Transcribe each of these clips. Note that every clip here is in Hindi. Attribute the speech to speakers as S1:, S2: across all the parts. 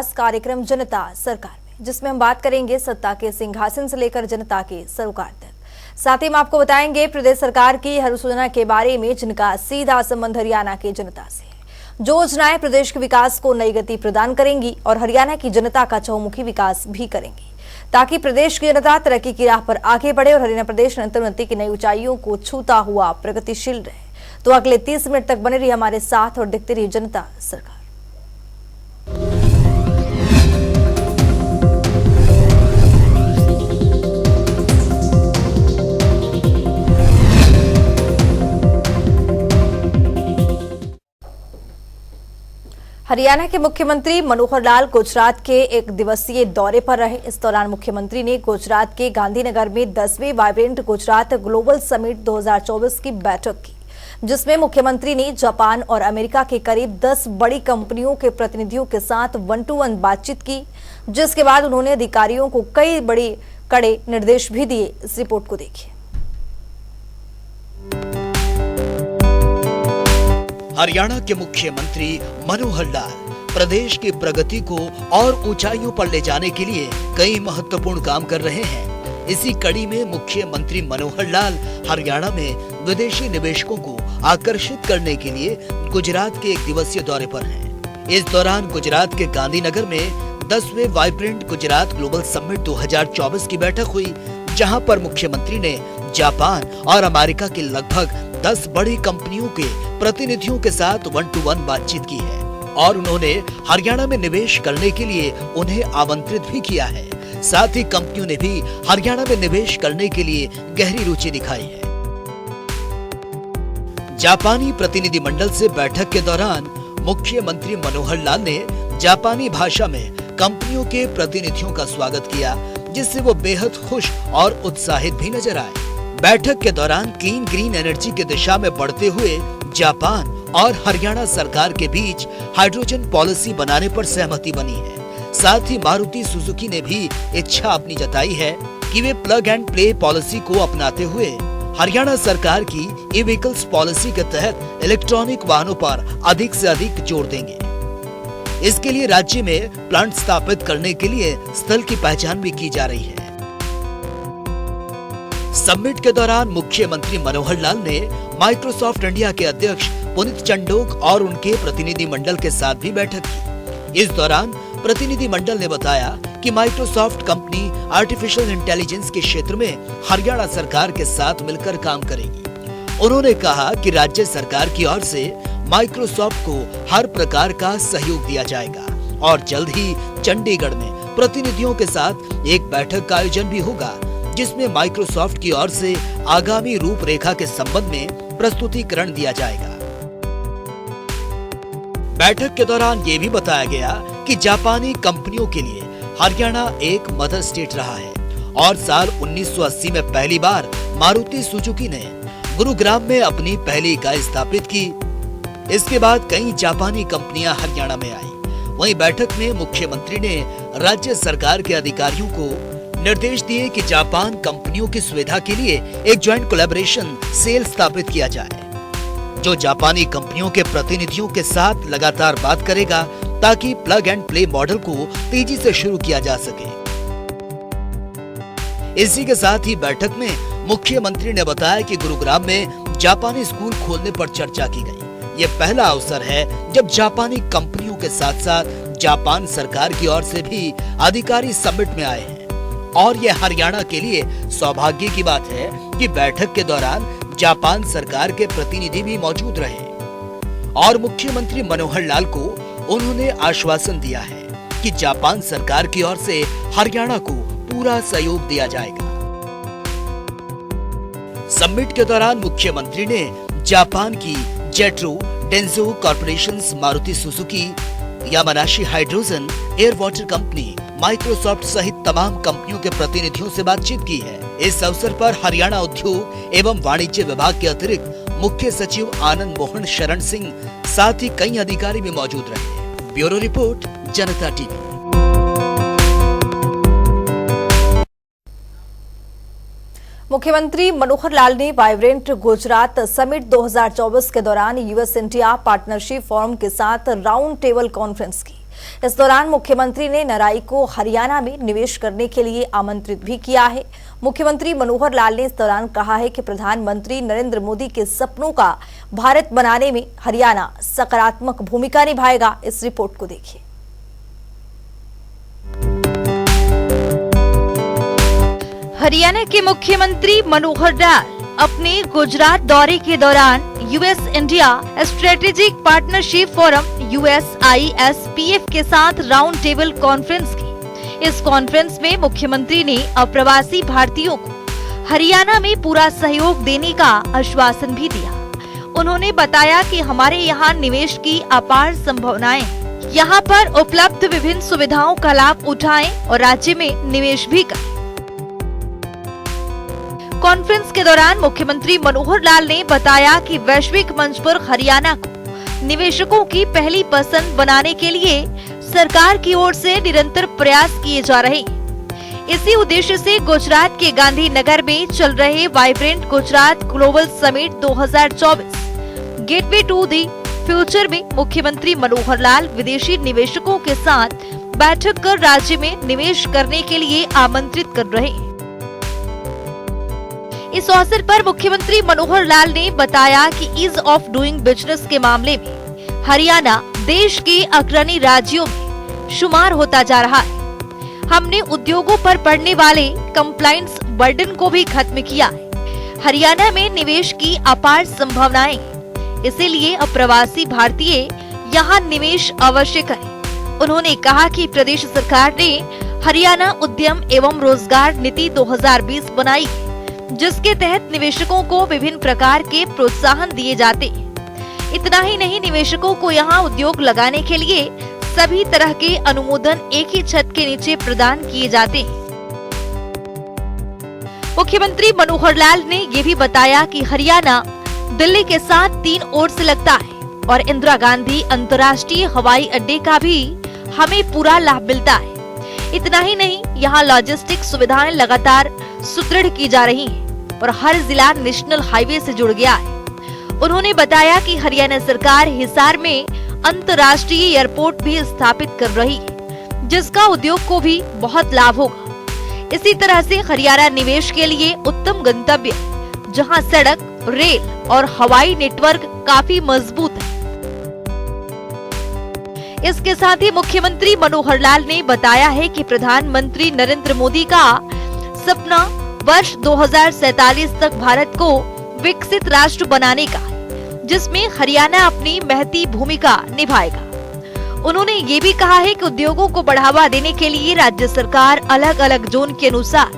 S1: खास कार्यक्रम जनता सरकार में, जिसमें हम बात करेंगे सत्ता के सिंहासन से लेकर जनता के सरोकार तक। साथ ही हम आपको बताएंगे प्रदेश सरकार की हर योजना के बारे में, जिनका सीधा संबंध हरियाणा की जनता से है। जो योजनाएं प्रदेश के विकास को नई गति प्रदान करेंगी और हरियाणा की जनता का चहुमुखी विकास भी करेंगी, ताकि प्रदेश की जनता तरक्की की राह पर आगे बढ़े और हरियाणा प्रदेश निरंतर उन्नति की नई ऊंचाइयों को छूता हुआ प्रगतिशील रहे। तो अगले 30 मिनट तक बने रहिए हमारे साथ और देखते रहिए जनता सरकार। हरियाणा के मुख्यमंत्री मनोहर लाल गुजरात के एक दिवसीय दौरे पर रहे। इस दौरान मुख्यमंत्री ने गुजरात के गांधीनगर में 10वें वाइब्रेंट गुजरात ग्लोबल समिट 2024 की बैठक की, जिसमें मुख्यमंत्री ने जापान और अमेरिका के करीब 10 बड़ी कंपनियों के प्रतिनिधियों के साथ 1-to-1 बातचीत की, जिसके बाद उन्होंने अधिकारियों को कई बड़े कड़े निर्देश भी दिए। इस रिपोर्ट को देखिए।
S2: हरियाणा के मुख्यमंत्री मनोहर लाल प्रदेश की प्रगति को और ऊंचाइयों पर ले जाने के लिए कई महत्वपूर्ण काम कर रहे हैं। इसी कड़ी में मुख्यमंत्री मनोहर लाल हरियाणा में विदेशी निवेशकों को आकर्षित करने के लिए गुजरात के एक दिवसीय दौरे पर हैं। इस दौरान गुजरात के गांधीनगर में 10वें वाइब्रेंट गुजरात ग्लोबल समिट 2024 की बैठक हुई, जहां पर मुख्यमंत्री ने जापान और अमेरिका के लगभग 10 बड़ी कंपनियों के प्रतिनिधियों के साथ 1-to-1 बातचीत की है और उन्होंने हरियाणा में निवेश करने के लिए उन्हें आमंत्रित भी किया है। साथ ही कंपनियों ने भी हरियाणा में निवेश करने के लिए गहरी रुचि दिखाई है। जापानी प्रतिनिधि मंडल से बैठक के दौरान मुख्यमंत्री मनोहर लाल ने जापानी भाषा में कंपनियों के प्रतिनिधियों का स्वागत किया, जिससे वो बेहद खुश और उत्साहित भी नजर आए। बैठक के दौरान क्लीन ग्रीन एनर्जी की दिशा में बढ़ते हुए जापान और हरियाणा सरकार के बीच हाइड्रोजन पॉलिसी बनाने पर सहमति बनी है। साथ ही मारुति सुजुकी ने भी इच्छा अपनी जताई है कि वे प्लग एंड प्ले पॉलिसी को अपनाते हुए हरियाणा सरकार की ई व्हीकल्स पॉलिसी के तहत इलेक्ट्रॉनिक वाहनों पर अधिक से अधिक जोर देंगे। इसके लिए राज्य में प्लांट स्थापित करने के लिए स्थल की पहचान भी की जा रही है। समिट के दौरान मुख्यमंत्री मनोहर लाल ने माइक्रोसॉफ्ट इंडिया के अध्यक्ष पुनीत चंडोक और उनके प्रतिनिधि मंडल के साथ भी बैठक की। इस दौरान प्रतिनिधि मंडल ने बताया कि माइक्रोसॉफ्ट कंपनी आर्टिफिशियल इंटेलिजेंस के क्षेत्र में हरियाणा सरकार के साथ मिलकर काम करेगी। उन्होंने कहा कि राज्य सरकार की ओर से माइक्रोसॉफ्ट को हर प्रकार का सहयोग दिया जाएगा और जल्द ही चंडीगढ़ में प्रतिनिधियों के साथ एक बैठक का आयोजन भी होगा, जिसमें माइक्रोसॉफ्ट की ओर से आगामी रूपरेखा के संबंध में प्रस्तुतिकरण दिया जाएगा। बैठक के दौरान ये भी बताया गया कि जापानी कंपनियों के लिए हरियाणा एक मदर स्टेट रहा है और साल 1980 में पहली बार मारुति सुजुकी ने गुरुग्राम में अपनी पहली इकाई स्थापित की। इसके बाद कई जापानी कंपनियां हरियाणा में आई। वहीं बैठक में मुख्यमंत्री ने राज्य सरकार के अधिकारियों को निर्देश दिए कि जापान कंपनियों की सुविधा के लिए एक ज्वाइंट कोलैबोरेशन सेल स्थापित किया जाए, जो जापानी कंपनियों के प्रतिनिधियों के साथ लगातार बात करेगा ताकि प्लग एंड प्ले मॉडल को तेजी से शुरू किया जा सके। इसी के साथ ही बैठक में मुख्यमंत्री ने बताया कि गुरुग्राम में जापानी स्कूल खोलने पर चर्चा की गई। ये पहला अवसर है जब जापानी कंपनियों के साथ साथ जापान सरकार की ओर से भी अधिकारी समिट में आए हैं और ये हरियाणा के लिए सौभाग्य की बात है कि बैठक के दौरान जापान सरकार के प्रतिनिधि भी मौजूद रहे और मुख्यमंत्री मनोहर लाल को उन्होंने आश्वासन दिया है कि जापान सरकार की ओर से हरियाणा को पूरा सहयोग दिया जाएगा। समिट के दौरान मुख्यमंत्री ने जापान की JETRO, Denso corporations, Maruti Suzuki, Yamanashi hydrogen, air water company, Microsoft सहित तमाम कंपनियों के प्रतिनिधियों से बातचीत की है। इस अवसर पर हरियाणा उद्योग एवं वाणिज्य विभाग के अतिरिक्त मुख्य सचिव आनंद मोहन शरण सिंह, साथ ही कई अधिकारी भी मौजूद रहे। ब्यूरो रिपोर्ट, जनता टीवी।
S1: मुख्यमंत्री मनोहर लाल ने वाइब्रेंट गुजरात समिट 2024 के दौरान यूएस इंडिया पार्टनरशिप फोरम के साथ राउंड टेबल कॉन्फ्रेंस की, इस दौरान मुख्यमंत्री ने नराई को हरियाणा में निवेश करने के लिए आमंत्रित भी किया है। मुख्यमंत्री मनोहर लाल ने इस दौरान कहा है कि प्रधानमंत्री नरेंद्र मोदी के सपनों का भारत बनाने में हरियाणा सकारात्मक भूमिका निभाएगा। इस रिपोर्ट को देखिए।
S3: हरियाणा के मुख्यमंत्री मनोहर लाल अपने गुजरात दौरे के दौरान US India strategic partnership forum USISPF के साथ राउंड टेबल कॉन्फ्रेंस की। इस कॉन्फ्रेंस में मुख्यमंत्री ने अप्रवासी भारतीयों को हरियाणा में पूरा सहयोग देने का आश्वासन भी दिया। उन्होंने बताया कि हमारे यहाँ निवेश की अपार संभावनाएं, यहाँ पर उपलब्ध विभिन्न सुविधाओं का लाभ उठाएं और राज्य में निवेश भी करें। कॉन्फ्रेंस के दौरान मुख्यमंत्री मनोहर लाल ने बताया कि वैश्विक मंच पर हरियाणा को निवेशकों की पहली पसंद बनाने के लिए सरकार की ओर से निरंतर प्रयास किए जा रहे हैं। इसी उद्देश्य से गुजरात के गांधीनगर में चल रहे vibrant Gujarat global summit 2024 gateway to the future में मुख्यमंत्री मनोहर लाल विदेशी निवेशकों के साथ बैठक कर राज्य में निवेश करने के लिए आमंत्रित कर रहे हैं। इस अवसर पर मुख्यमंत्री मनोहर लाल ने बताया कि ईज ऑफ डूइंग बिजनेस के मामले में हरियाणा देश के अग्रणी राज्यों में शुमार होता जा रहा है। हमने उद्योगों पर पड़ने वाले कंप्लायंस बर्डन को भी खत्म किया है। हरियाणा में निवेश की अपार संभावनाएं हैं, इसीलिए अप्रवासी भारतीय यहाँ निवेश अवश्य करें। उन्होंने कहा कि प्रदेश सरकार ने हरियाणा उद्यम एवं रोजगार नीति 2020 बनाई, जिसके तहत निवेशकों को विभिन्न प्रकार के प्रोत्साहन दिए जाते हैं। इतना ही नहीं, निवेशकों को यहाँ उद्योग लगाने के लिए सभी तरह के अनुमोदन एक ही छत के नीचे प्रदान किए जाते हैं। मुख्यमंत्री मनोहर लाल ने ये भी बताया कि हरियाणा दिल्ली के साथ 3 ओर से लगता है और इंदिरा गांधी अंतर्राष्ट्रीय हवाई अड्डे का भी हमें पूरा लाभ मिलता है। इतना ही नहीं, यहाँ लॉजिस्टिक सुविधाएं लगातार सुदृढ़ की जा रही हैं और हर जिला नेशनल हाईवे से जुड़ गया है। उन्होंने बताया कि हरियाणा सरकार हिसार में अंतर्राष्ट्रीय एयरपोर्ट भी स्थापित कर रही है, जिसका उद्योग को भी बहुत लाभ होगा। इसी तरह से हरियाणा निवेश के लिए उत्तम गंतव्य है, जहां सड़क, रेल और हवाई नेटवर्क काफी मजबूत है। इसके साथ ही मुख्यमंत्री मनोहर लाल ने बताया है कि प्रधानमंत्री नरेंद्र मोदी का सपना वर्ष 2047 तक भारत को विकसित राष्ट्र बनाने का है, जिसमें हरियाणा अपनी महती भूमिका निभाएगा। उन्होंने ये भी कहा है कि उद्योगों को बढ़ावा देने के लिए राज्य सरकार अलग अलग जोन के अनुसार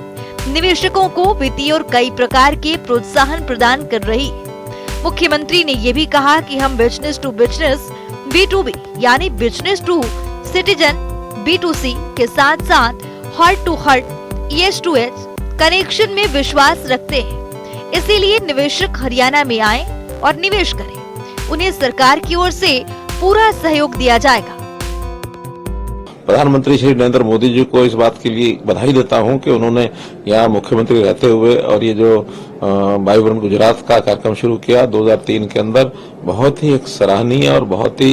S3: निवेशकों को वित्तीय और कई प्रकार के प्रोत्साहन प्रदान कर रही है। मुख्यमंत्री ने ये भी कहा कि हम बिजनेस टू बिजनेस B2B यानी बिजनेस टू सिटीजन B2C के साथ साथ heart to heart ES to H connection में विश्वास रखते हैं। इसीलिए निवेशक हरियाणा में आए और निवेश करें। उन्हें सरकार की ओर से पूरा सहयोग दिया जाएगा।
S4: प्रधानमंत्री श्री नरेंद्र मोदी जी को इस बात के लिए बधाई देता हूं कि उन्होंने यहाँ मुख्यमंत्री रहते हुए और ये जो वाइब्रेंट गुजरात का कार्यक्रम शुरू किया 2003 के अंदर, बहुत ही एक सराहनीय और बहुत ही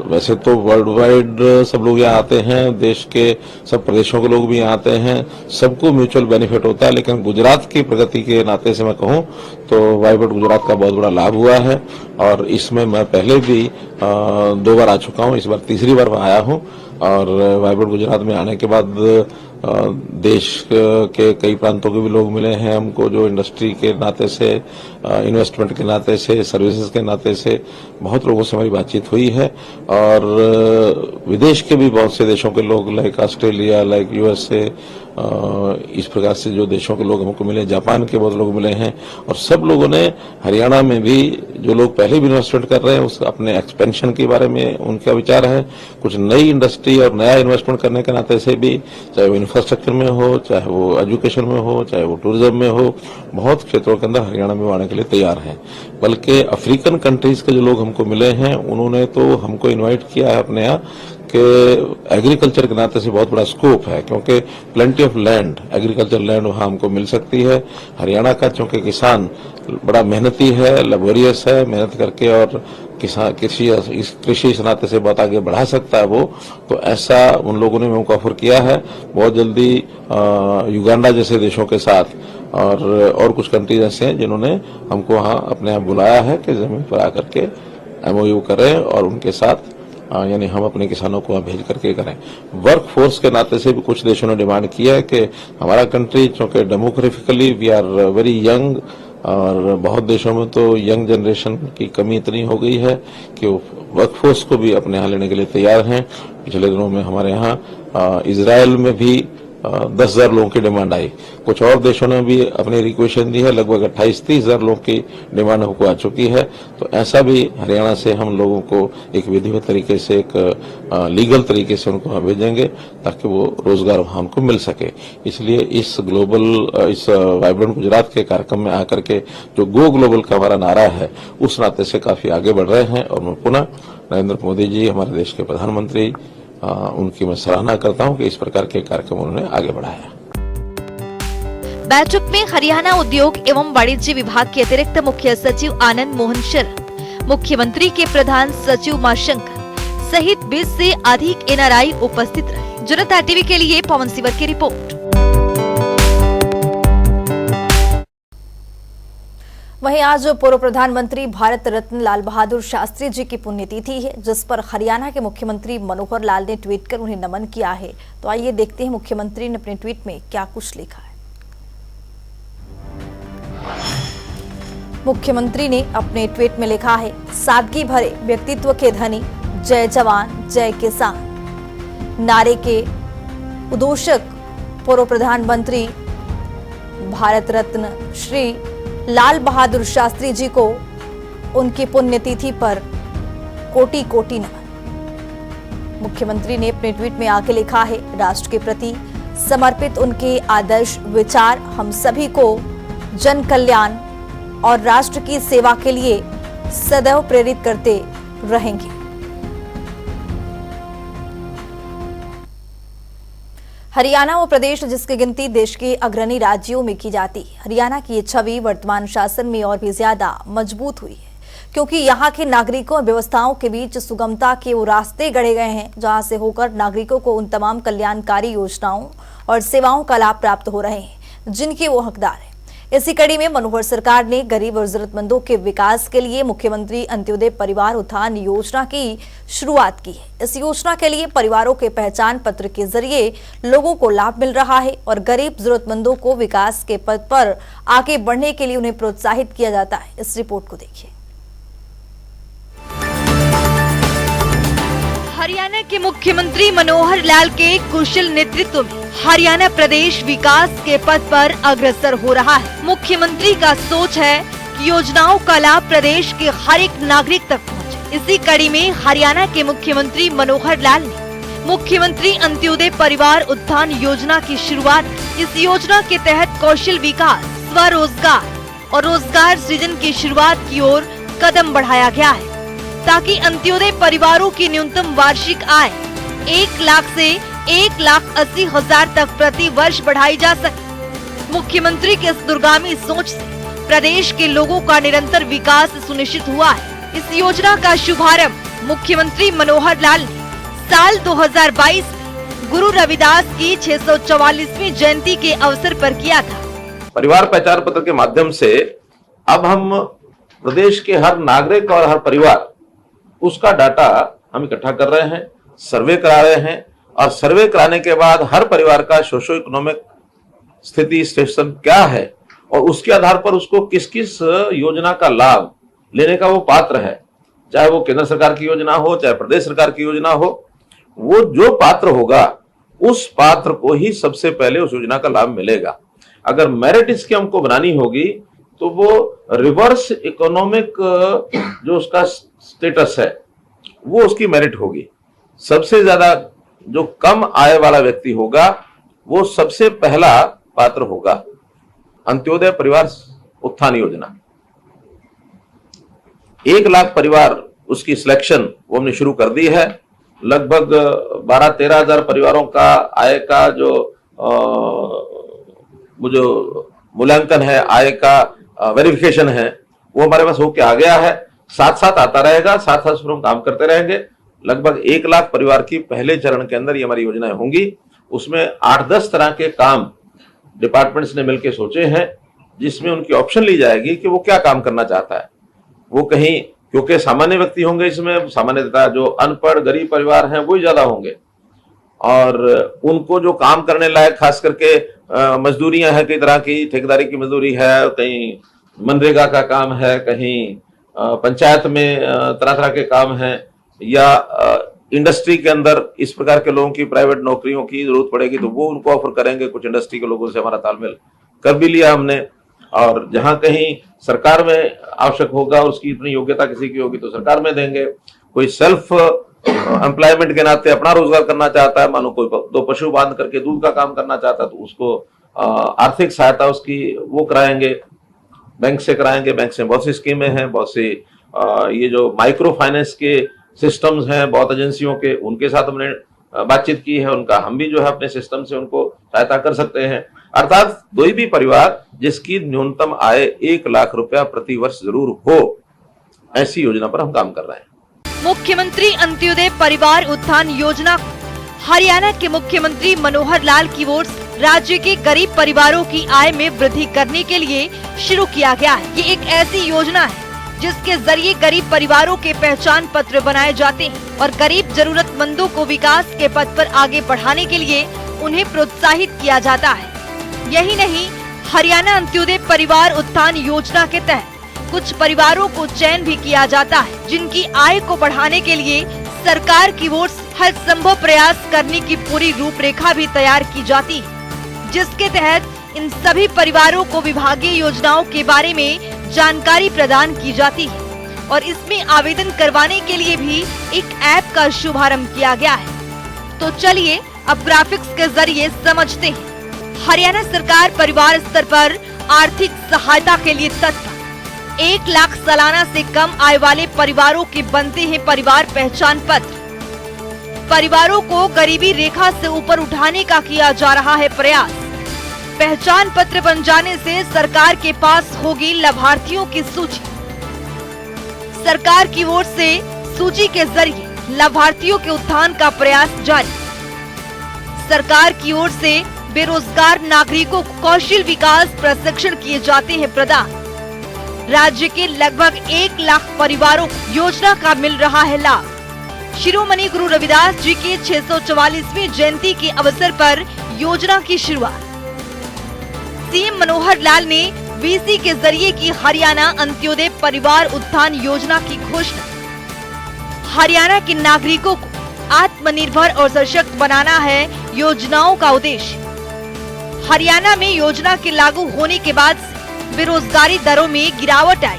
S4: वैसे तो वर्ल्ड वाइड सब लोग यहाँ आते हैं, देश के सब प्रदेशों के लोग भी यहाँ आते हैं, सबको म्यूचुअल बेनिफिट होता है। लेकिन गुजरात की प्रगति के नाते से मैं कहूँ तो वाइब्रेंट गुजरात का बहुत बड़ा लाभ हुआ है और इसमें मैं पहले भी 2 बार आ चुका हूँ, इस बार तीसरी बार मैं आया हूँ। और वाइब्रेंट गुजरात में आने के बाद देश के कई प्रांतों के भी लोग मिले हैं हमको, जो इंडस्ट्री के नाते से, इन्वेस्टमेंट के नाते से, सर्विसेज के नाते से बहुत लोगों से हमारी बातचीत हुई है। और विदेश के भी बहुत से देशों के लोग, लाइक ऑस्ट्रेलिया, लाइक USA, इस प्रकार से जो देशों के लोग हमको मिले, जापान के बहुत लोग मिले हैं। और सब लोगों ने हरियाणा में भी, जो लोग पहले भी इन्वेस्टमेंट कर रहे हैं, उस अपने एक्सपेंशन के बारे में उनका विचार है। कुछ नई इंडस्ट्री और नया इन्वेस्टमेंट करने के नाते से भी, चाहे वो इंफ्रास्ट्रक्चर में हो, चाहे वो एजुकेशन में हो, चाहे वो टूरिज्म में हो, बहुत क्षेत्रों के अंदर हरियाणा में आने के लिए तैयार हैं। बल्कि अफ्रीकन कंट्रीज के जो लोग हमको मिले हैं, उन्होंने तो हमको इन्वाइट किया है अपने यहाँ कि एग्रीकल्चर के नाते से बहुत बड़ा स्कोप है, क्योंकि plenty of land, agriculture land वहाँ हमको मिल सकती है। हरियाणा का चूंकि किसान बड़ा मेहनती है, लेबोरियस है, मेहनत करके और कृषि इस नाते से बहुत आगे बढ़ा सकता है वो, तो ऐसा उन लोगों ने हमको ऑफर किया है। बहुत जल्दी युगांडा जैसे देशों के साथ और कुछ कंट्रीज ऐसे हैं जिन्होंने हमको वहाँ अपने यहाँ बुलाया है कि जमीन पर आकर के MOU करें और उनके साथ यानी हम अपने किसानों को वहाँ भेज करके करें। वर्क फोर्स के नाते से भी कुछ देशों ने डिमांड किया है कि हमारा कंट्री चूंकि demographically we are very young, और बहुत देशों में तो यंग जनरेशन की कमी इतनी हो गई है कि वो वर्क फोर्स को भी अपने यहाँ लेने के लिए तैयार हैं। पिछले दिनों में हमारे यहाँ इजराइल में भी 10,000 लोगों की डिमांड आई। कुछ और देशों ने भी अपनी रिक्वेशन दी है, लगभग 28-30 हजार लोगों की डिमांड हमको आ चुकी है। तो ऐसा भी हरियाणा से हम लोगों को एक विधिवत तरीके से, एक लीगल तरीके से उनको भेजेंगे ताकि वो रोजगार वहां उनको मिल सके। इसलिए इस वाइब्रेंट गुजरात के कार्यक्रम में आकर के जो गो ग्लोबल का हमारा नारा है उस नाते से काफी आगे बढ़ रहे हैं। और मैं पुनः नरेंद्र मोदी जी, हमारे देश के प्रधानमंत्री, उनकी मैं सराहना करता हूं कि इस प्रकार के कार्यक्रम उन्होंने आगे बढ़ाया।
S3: बैठक में हरियाणा उद्योग एवं वाणिज्य विभाग के अतिरिक्त मुख्य सचिव आनंद मोहन शर्मा, मुख्यमंत्री के प्रधान सचिव उमाशंकर सहित 20 से अधिक NRI उपस्थित रहे। जनता टीवी के लिए पवन सिवर की रिपोर्ट।
S1: वहीं आज पूर्व प्रधानमंत्री भारत रत्न लाल बहादुर शास्त्री जी की पुण्यतिथि है, जिस पर हरियाणा के मुख्यमंत्री मनोहर लाल ने ट्वीट कर उन्हें नमन किया है। तो आइए देखते हैं मुख्यमंत्री ने अपने ट्वीट में क्या कुछ लिखा है। मुख्यमंत्री ने अपने ट्वीट में लिखा है, सादगी भरे व्यक्तित्व के धनी, जय जवान जय किसान नारे के उद्घोषक पूर्व प्रधानमंत्री भारत रत्न श्री लाल बहादुर शास्त्री जी को उनकी पुण्यतिथि पर कोटि कोटि नमन। मुख्यमंत्री ने अपने ट्वीट में आगे लिखा है, राष्ट्र के प्रति समर्पित उनके आदर्श विचार हम सभी को जन कल्याण और राष्ट्र की सेवा के लिए सदैव प्रेरित करते रहेंगे। हरियाणा वो प्रदेश जिसकी गिनती देश के अग्रणी राज्यों में की जाती है। हरियाणा की ये छवि वर्तमान शासन में और भी ज्यादा मजबूत हुई है, क्योंकि यहाँ के नागरिकों और व्यवस्थाओं के बीच सुगमता के वो रास्ते गढ़े गए हैं, जहाँ से होकर नागरिकों को उन तमाम कल्याणकारी योजनाओं और सेवाओं का लाभ प्राप्त हो रहे हैं जिनके वो हकदार हैं। इसी कड़ी में मनोहर सरकार ने गरीब और जरूरतमंदों के विकास के लिए मुख्यमंत्री अंत्योदय परिवार उत्थान योजना की शुरुआत की है। इस योजना के लिए परिवारों के पहचान पत्र के जरिए लोगों को लाभ मिल रहा है और गरीब जरूरतमंदों को विकास के पथ पर आगे बढ़ने के लिए उन्हें प्रोत्साहित किया जाता है। इस रिपोर्ट को देखिए।
S3: हरियाणा के मुख्यमंत्री मनोहर लाल के कुशल नेतृत्व में हरियाणा प्रदेश विकास के पथ पर अग्रसर हो रहा है। मुख्यमंत्री का सोच है कि योजनाओं का लाभ प्रदेश के हर एक नागरिक तक पहुंचे। इसी कड़ी में हरियाणा के मुख्यमंत्री मनोहर लाल ने मुख्यमंत्री अंत्योदय परिवार उत्थान योजना की शुरुआत। इस योजना के तहत कौशल विकास, स्वरोजगार और रोजगार सृजन की शुरुआत की ओर कदम बढ़ाया गया है, ताकि अंत्योदय परिवारों की न्यूनतम वार्षिक आय 1 लाख से 1,80,000 तक प्रति वर्ष बढ़ाई जा सके। मुख्यमंत्री के इस दूरगामी सोच से प्रदेश के लोगों का निरंतर विकास सुनिश्चित हुआ है। इस योजना का शुभारंभ मुख्यमंत्री मनोहर लाल ने साल 2022 में गुरु रविदास की 644वीं जयंती के अवसर पर किया था।
S4: परिवार पहचान पत्र के माध्यम से अब हम प्रदेश के हर नागरिक और हर परिवार उसका डाटा हम इकट्ठा कर रहे हैं, सर्वे करा रहे हैं, और सर्वे कराने के बाद हर परिवार का सोशो इकोनॉमिक स्थिति स्टेशन क्या है और उसके आधार पर उसको किस किस योजना का लाभ लेने का वो पात्र है, चाहे वो केंद्र सरकार की योजना हो चाहे प्रदेश सरकार की योजना हो, वो जो पात्र होगा उस पात्र को ही सबसे पहले उस योजना का लाभ मिलेगा। अगर मेरिट स्कीम को बनानी होगी तो वो रिवर्स इकोनॉमिक जो उसका स्टेटस है वो उसकी मेरिट होगी। सबसे ज्यादा जो कम आय वाला व्यक्ति होगा वो सबसे पहला पात्र होगा। अंत्योदय परिवार उत्थान योजना 1 लाख परिवार उसकी सिलेक्शन वो हमने शुरू कर दी है। लगभग 12-13 हजार परिवारों का आय का जो मूल्यांकन है, आय का वेरिफिकेशन है, वो हमारे पास होके आ गया है। साथ साथ आता रहेगा, साथ साथ हम काम करते रहेंगे। लगभग 1 लाख परिवार की पहले चरण के अंदर ये हमारी योजनाएं होंगी। उसमें 8-10 तरह के काम डिपार्टमेंट्स ने मिलकर सोचे हैं, जिसमें उनकी ऑप्शन ली जाएगी कि वो क्या काम करना चाहता है। वो कहीं, क्योंकि सामान्य व्यक्ति होंगे इसमें, सामान्यतः जो अनपढ़ गरीब परिवार हैं वो ज्यादा होंगे, और उनको जो काम करने लायक खास करके मजदूरियां हैं, कई तरह की ठेकेदारी की मजदूरी है, कहीं मनरेगा का काम है, कहीं पंचायत में तरह तरह के काम हैं, या इंडस्ट्री के अंदर इस प्रकार के लोगों की प्राइवेट नौकरियों की जरूरत पड़ेगी तो वो उनको ऑफर करेंगे। कुछ इंडस्ट्री के लोगों से हमारा तालमेल कर भी लिया हमने, और जहां कहीं सरकार में आवश्यक होगा, उसकी इतनी योग्यता किसी की होगी तो सरकार में देंगे। कोई सेल्फ एम्प्लॉयमेंट के नाते अपना रोजगार करना चाहता है, मानो कोई 2 पशु बांध करके दूध का काम करना चाहता है तो उसको आर्थिक सहायता उसकी वो कराएंगे, बैंक से कराएंगे। बैंक से बहुत सी स्कीमें हैं, बहुत सी ये जो माइक्रो फाइनेंस के सिस्टम्स हैं बहुत एजेंसियों के, उनके साथ हमने बातचीत की है। उनका हम भी जो है अपने सिस्टम से उनको सहायता कर सकते हैं। अर्थात कोई भी परिवार जिसकी न्यूनतम आय 1 लाख रुपया प्रति वर्ष जरूर हो, ऐसी योजना पर हम काम कर रहे हैं।
S3: मुख्यमंत्री अंत्योदय परिवार उत्थान योजना हरियाणा के मुख्यमंत्री मनोहर लाल की ओर से राज्य के गरीब परिवारों की आय में वृद्धि करने के लिए शुरू किया गया है। ये एक ऐसी योजना है जिसके जरिए गरीब परिवारों के पहचान पत्र बनाए जाते हैं और गरीब जरूरतमंदों को विकास के पथ पर आगे बढ़ाने के लिए उन्हें प्रोत्साहित किया जाता है। यही नहीं, हरियाणा अंत्योदय परिवार उत्थान योजना के तहत कुछ परिवारों को चयन भी किया जाता है, जिनकी आय को बढ़ाने के लिए सरकार की ओर से हर संभव प्रयास करने की पूरी रूपरेखा भी तैयार की जाती है, जिसके तहत इन सभी परिवारों को विभागीय योजनाओं के बारे में जानकारी प्रदान की जाती है और इसमें आवेदन करवाने के लिए भी एक ऐप का शुभारंभ किया गया है। तो चलिए अब ग्राफिक्स के जरिए समझते हैं। हरियाणा सरकार परिवार स्तर पर आर्थिक सहायता के लिए तत्पर। 1 लाख सालाना से कम आय वाले परिवारों के बनते हैं परिवार पहचान पत्र। परिवारों को गरीबी रेखा से ऊपर उठाने का किया जा रहा है प्रयास। पहचान पत्र बन जाने से सरकार के पास होगी लाभार्थियों की सूची। सरकार की ओर से सूची के जरिए लाभार्थियों के उत्थान का प्रयास जारी। सरकार की ओर से बेरोजगार नागरिकों को कौशल विकास प्रशिक्षण किए जाते हैं प्रदान। राज्य के लगभग 1 लाख परिवारों को योजना का मिल रहा है लाभ। शिरोमणि गुरु रविदास जी के 644वीं जयंती के अवसर पर योजना की शुरुआत। सीएम मनोहर लाल ने वीसी के जरिए की हरियाणा अंत्योदय परिवार उत्थान योजना की घोषणा। हरियाणा के नागरिकों को आत्मनिर्भर और सशक्त बनाना है योजनाओं का उद्देश्य। हरियाणा में योजना के लागू होने के बाद से बेरोजगारी दरों में गिरावट आई।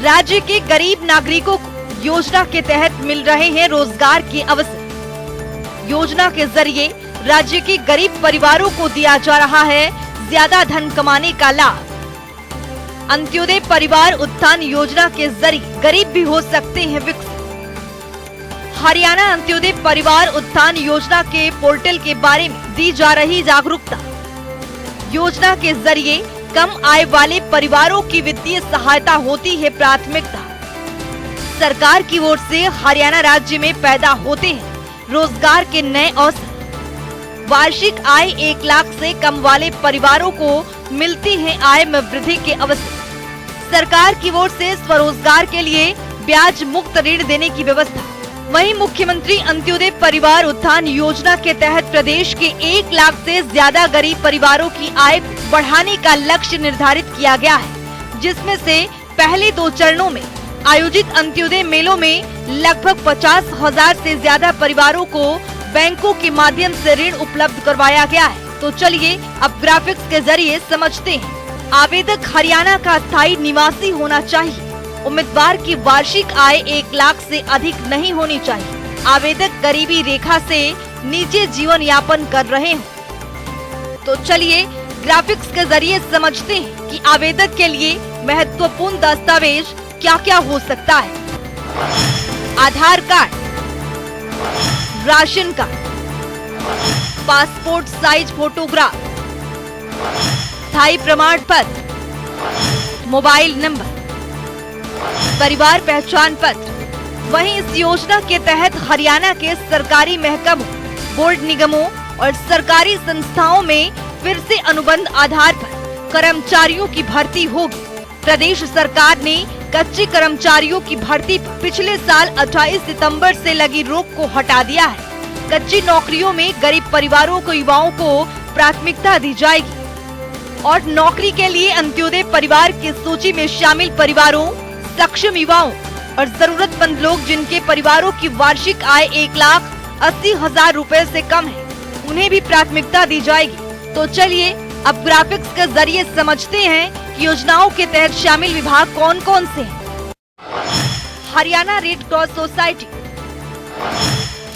S3: राज्य के गरीब नागरिकों को योजना के तहत मिल रहे हैं रोजगार के अवसर। योजना के जरिए राज्य के गरीब परिवारों को दिया जा रहा है ज्यादा धन कमाने का लाभ। अंत्योदय परिवार उत्थान योजना के जरिए गरीब भी हो सकते हैं विकसित। हरियाणा अंत्योदय परिवार उत्थान योजना के पोर्टल के बारे में दी जा रही जागरूकता। योजना के जरिए कम आय वाले परिवारों की वित्तीय सहायता होती है प्राथमिकता। सरकार की ओर से हरियाणा राज्य में पैदा होते हैं रोजगार के नए अवसर। वार्षिक आय 1 लाख से कम वाले परिवारों को मिलती है आय में वृद्धि के अवसर। सरकार की ओर से स्वरोजगार के लिए ब्याज मुक्त ऋण देने की व्यवस्था। वहीं मुख्यमंत्री अंत्योदय परिवार उत्थान योजना के तहत प्रदेश के 1 लाख से ज्यादा गरीब परिवारों की आय बढ़ाने का लक्ष्य निर्धारित किया गया है, जिसमें से पहले 2 चरणों में आयोजित अंत्योदय मेलों में लगभग 50,000 से ज्यादा परिवारों को बैंकों के माध्यम से ऋण उपलब्ध करवाया गया है। तो चलिए अब ग्राफिक्स के जरिए समझते हैं। आवेदक हरियाणा का स्थायी निवासी होना चाहिए। उम्मीदवार की वार्षिक आय 1 लाख से अधिक नहीं होनी चाहिए। आवेदक गरीबी रेखा से नीचे जीवन यापन कर रहे हो। तो चलिए ग्राफिक्स के जरिए समझते हैं कि आवेदक के लिए महत्वपूर्ण दस्तावेज क्या क्या हो सकता है। Aadhaar card, ration card, passport size photograph, स्थायी प्रमाण पत्र, मोबाइल नंबर, परिवार पहचान पत्र। वहीं इस योजना के तहत हरियाणा के सरकारी महकमों, बोर्ड निगमों और सरकारी संस्थाओं में फिर से अनुबंध आधार पर कर्मचारियों की भर्ती होगी। प्रदेश सरकार ने कच्चे कर्मचारियों की भर्ती पर पिछले साल 28 सितंबर से लगी रोक को हटा दिया है। कच्ची नौकरियों में गरीब परिवारों को, युवाओं को प्राथमिकता दी जाएगी और नौकरी के लिए अंत्योदय परिवार की सूची में शामिल परिवारों, सक्षम युवाओं और जरूरतमंद लोग जिनके परिवारों की वार्षिक आय 1,80,000 रुपए से कम है, उन्हें भी प्राथमिकता दी जाएगी। तो चलिए अब ग्राफिक्स के जरिए समझते हैं कि योजनाओं के तहत शामिल विभाग कौन कौन से हैं। Haryana red cross society,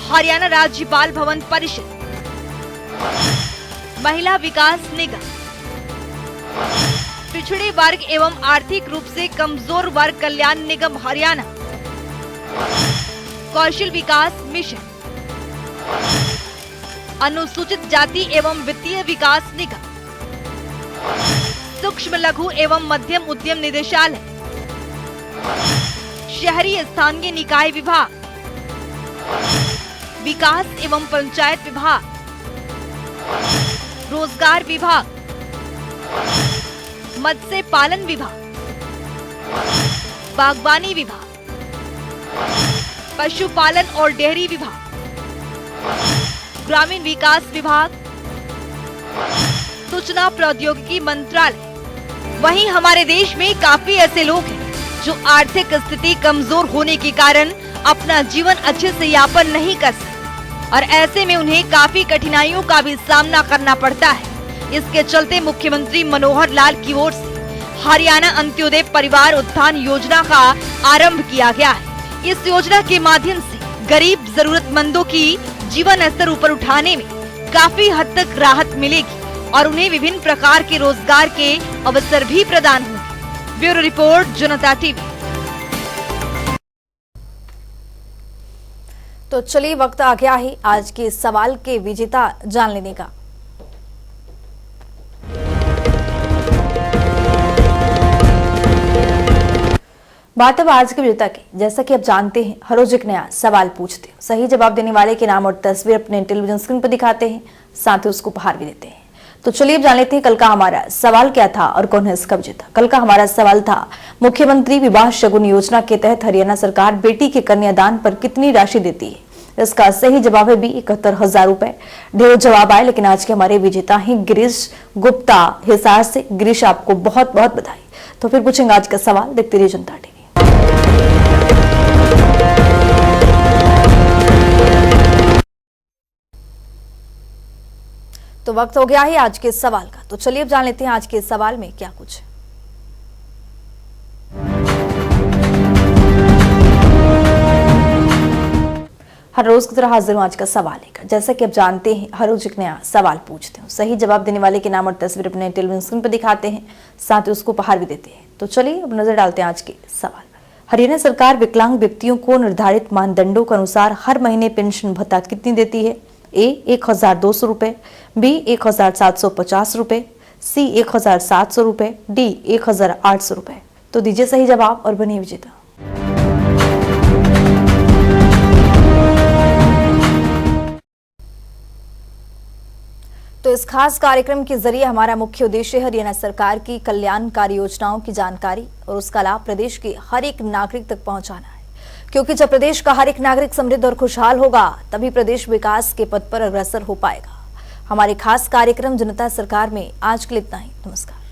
S3: Haryana राज्य बाल भवन परिषद, महिला विकास निगम, पिछड़े वर्ग एवं आर्थिक रूप से कमजोर वर्ग कल्याण निगम हरियाणा, कौशल विकास मिशन, अनुसूचित जाति एवं वित्तीय विकास निगम, सूक्ष्म लघु एवं मध्यम उद्यम निदेशालय, शहरी स्थानीय निकाय विभाग, विकास एवं पंचायत विभाग, रोजगार विभाग, मत्स्य पालन विभाग, बागवानी विभाग, पशुपालन और डेयरी विभाग, ग्रामीण विकास विभाग, सूचना प्रौद्योगिकी मंत्रालय। वहीं हमारे देश में काफी ऐसे लोग हैं जो आर्थिक स्थिति कमजोर होने के कारण अपना जीवन अच्छे से यापन नहीं कर सकते और ऐसे में उन्हें काफी कठिनाइयों का भी सामना करना पड़ता है। इसके चलते मुख्यमंत्री मनोहर लाल की ओर से हरियाणा अंत्योदय परिवार उत्थान योजना का आरंभ किया गया है। इस योजना के माध्यम से गरीब जरूरतमंदों की जीवन स्तर ऊपर उठाने में काफी हद तक राहत मिलेगी और उन्हें विभिन्न प्रकार के रोजगार के अवसर भी प्रदान होंगे। ब्यूरो रिपोर्ट, जनता टीवी।
S1: तो चलिए वक्त आ गया है आज के सवाल के विजेता जान लेने का। बात अब आज के विजेता की। जैसा कि आप जानते हैं, हर रोज एक नया सवाल पूछते हैं, सही जवाब देने वाले के नाम और तस्वीर अपने टेलीविजन स्क्रीन पर दिखाते हैं, साथ ही उसको उपहार भी देते हैं। तो चलिए अब जान लेते हैं कल का हमारा सवाल क्या था और कौन है इसका विजेता। कल का हमारा सवाल था, मुख्यमंत्री विवाह शगुन योजना के तहत हरियाणा सरकार बेटी के कन्यादान पर कितनी राशि देती है। इसका सही जवाब है बी, 71,000 रुपए। ढेरों जवाब आए, लेकिन आज के हमारे विजेता हैं गिरीश गुप्ता हिसार से। गिरीश, आपको बहुत बहुत बधाई। तो फिर पूछेंगे आज का सवाल, देखते रहिए जनता टीवी। तो वक्त हो गया है आज के सवाल का। तो चलिए अब जान लेते हैं आज के सवाल में क्या कुछ है। हर रोज की तरह हाजिर हूं आज का सवाल लेकर। जैसा कि आप जानते हैं, हर रोज एक नया सवाल पूछते हैं, सही जवाब देने वाले के नाम और तस्वीर अपने टेलीविजन स्क्रीन पर दिखाते हैं, साथ ही उसको उपहार भी देते हैं। तो चलिए अब नजर डालते हैं आज के सवाल। हरियाणा सरकार विकलांग व्यक्तियों को निर्धारित मानदंडों के अनुसार हर महीने पेंशन भत्ता कितनी देती है। ए, 1,200 रुपए, बी, 1,750 रुपए, सी, 1,700 रुपए, डी, 1,800 रुपए। तो दीजिए सही जवाब और बनिए विजेता। तो इस खास कार्यक्रम के जरिए हमारा मुख्य उद्देश्य हरियाणा सरकार की कल्याणकारी योजनाओं की जानकारी और उसका लाभ प्रदेश के हर एक नागरिक तक पहुंचाना है, क्योंकि जब प्रदेश का हर एक नागरिक समृद्ध और खुशहाल होगा, तभी प्रदेश विकास के पथ पर अग्रसर हो पाएगा। हमारे खास कार्यक्रम जनता सरकार में आज के लिए इतना ही। नमस्कार।